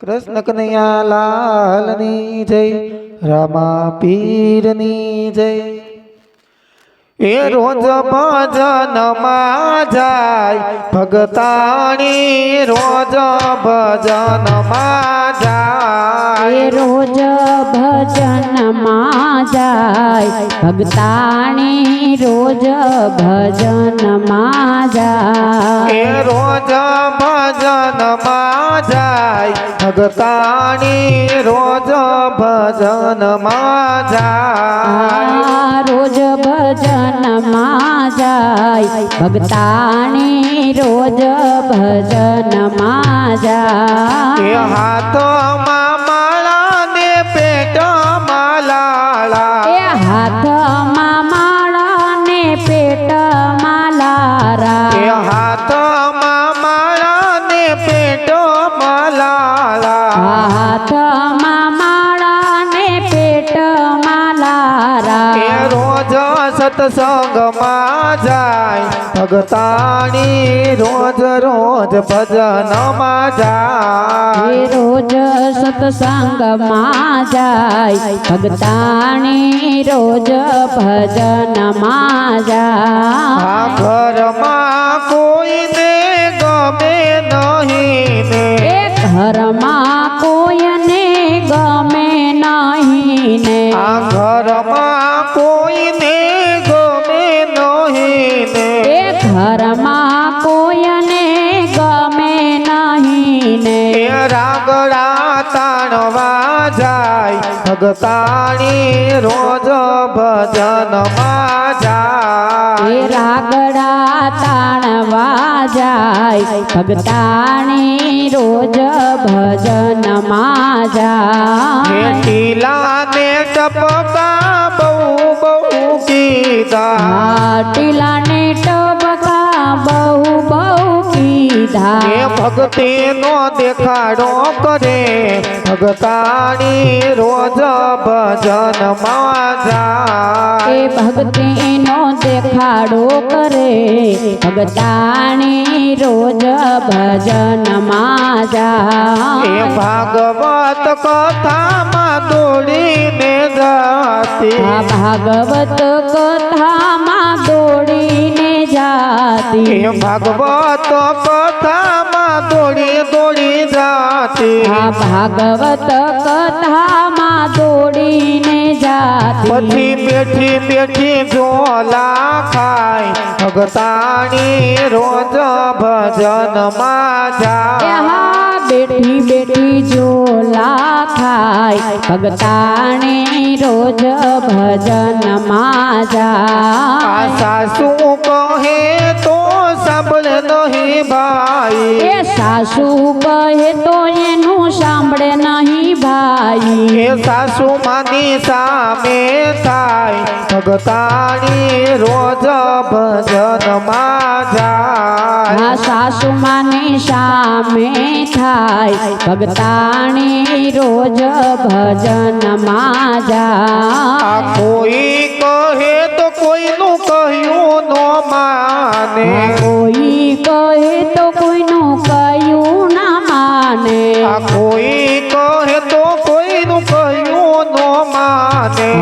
कृष्ण कन्हैया लालनी जय रामा पीरनी जय। ए रोज भजन में जाय भगतानी रोज भजन में जाय। रोज भजन में जाय भगतानी रोज भजन में जाय। रोज भजन में जाय भगतानी रोज भजन में जाय। रोज भजन में जाय भगतानी रोज भजन में जाय। हाथ में माला ने पेट मालाला हाथ में माला ने पेट मालारा। हाथ में माला ने पेट मालाला हाथ में माला ने पेट मालारा। रोज सत्संग में जाय भगतानी रोज रोज भजन में जाय। रोज सत्संग में जाय भगतानी रोज भजन में जाय। घर में कोई ने गमे नहीं ने घर में कोई ने गमे नहीं ने। घर में कोई ने गमे नहीं ने घर में कोई ने गमे नहीं ने। रागड़ा ताणवा जाय भगतानी रोज भजन में जाय। रागड़ा ताणवा जाय भगतानी रोज भजन में जाय। टीला ने टपका बहु बहु कीधा टीला ने टपका बहु बहु कीधा। भक्ति नो देखाड़ो करे भगतानी रोज भजन में जाय। भक्ति नो देखाड़ो करे भगतानी रोज भजन में जाय। भागवत कथा में दौड़ी ने जाती भागवत कथा में दौड़ी ने जाती। भागवत कथा में दौड़ी दौड़ी जाती भागवत कथा में दौड़ी ने जाती। पछी बैठी बैठी झोला खाय भगतानी रोज भजन में जाय। बेटी बेटी झोला खाय भगतानी रोज भजन में जाय। सासू कहे तो सांभळ नहीं भाई सासू कहे तो एनु सांभळे नहीं भाई। सासू मानी सामे थाय भगतानी रोज भजन में जाय। सासू मानी सामे थाय भगतानी रोज भजन में जाय। कोई कहे तो कोई नु कहूँ नो माने कोई कहे तो कोई नु कहूँ न माने। कोई कहे तो कोई नु कहूँ नो माने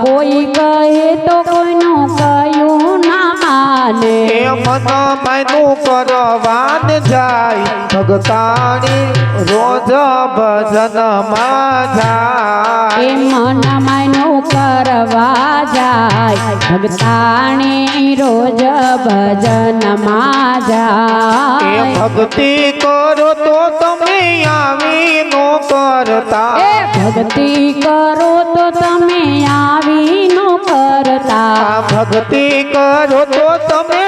कोई कहे तो कोई नु कहूँ न माने। मन मैनू करवान जाय भगतानी रोज भजन में जाय। मन मैनू करवा जाय भगतानी रोज भजन में जाय। भक्ति करो तो तमे आवी नो करता भक्ति करो तो तमे आवी नो करता। भक्ति करो तो तमे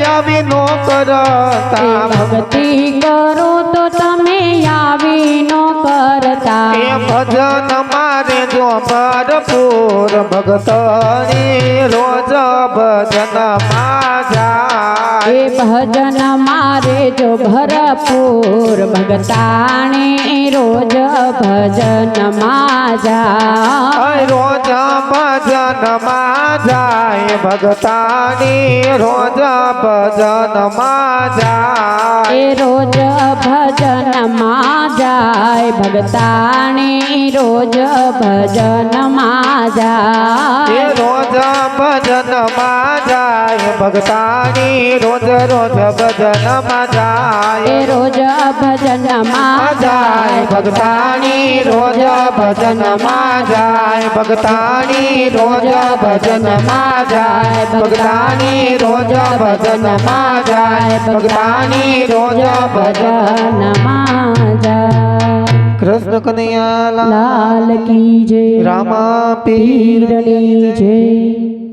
आवी नो करता। भक्ति करो तो तमे आवी नो करता। भजन मारे जो भरपूर भगतानी रोज भजन में जाय। भजन मारे जो भरपूर भगतानी रोज भजन में जाय। रोज ભજનમાં જાય ભગતાની રોજ ભજનમાં જાય એ રોજ ભજનમાં જાય ભગતાણી રોજ ભજનમાં એ જાય રોજ ભજનમાં જાય ભગતાની રોજ ભજનમાં જાય એ રોજ ભજનમાં જાય ભગતાની રોજ ભજનમાં જાય ભગતાની રોજ ભજનમાં જાય ભગતાની રોજ ભજનમાં જાય ભગતાની રોજ ભજનમાં જાય કૃષ્ણ કનૈયા લાલ કી જય રામા પીર પીરની જય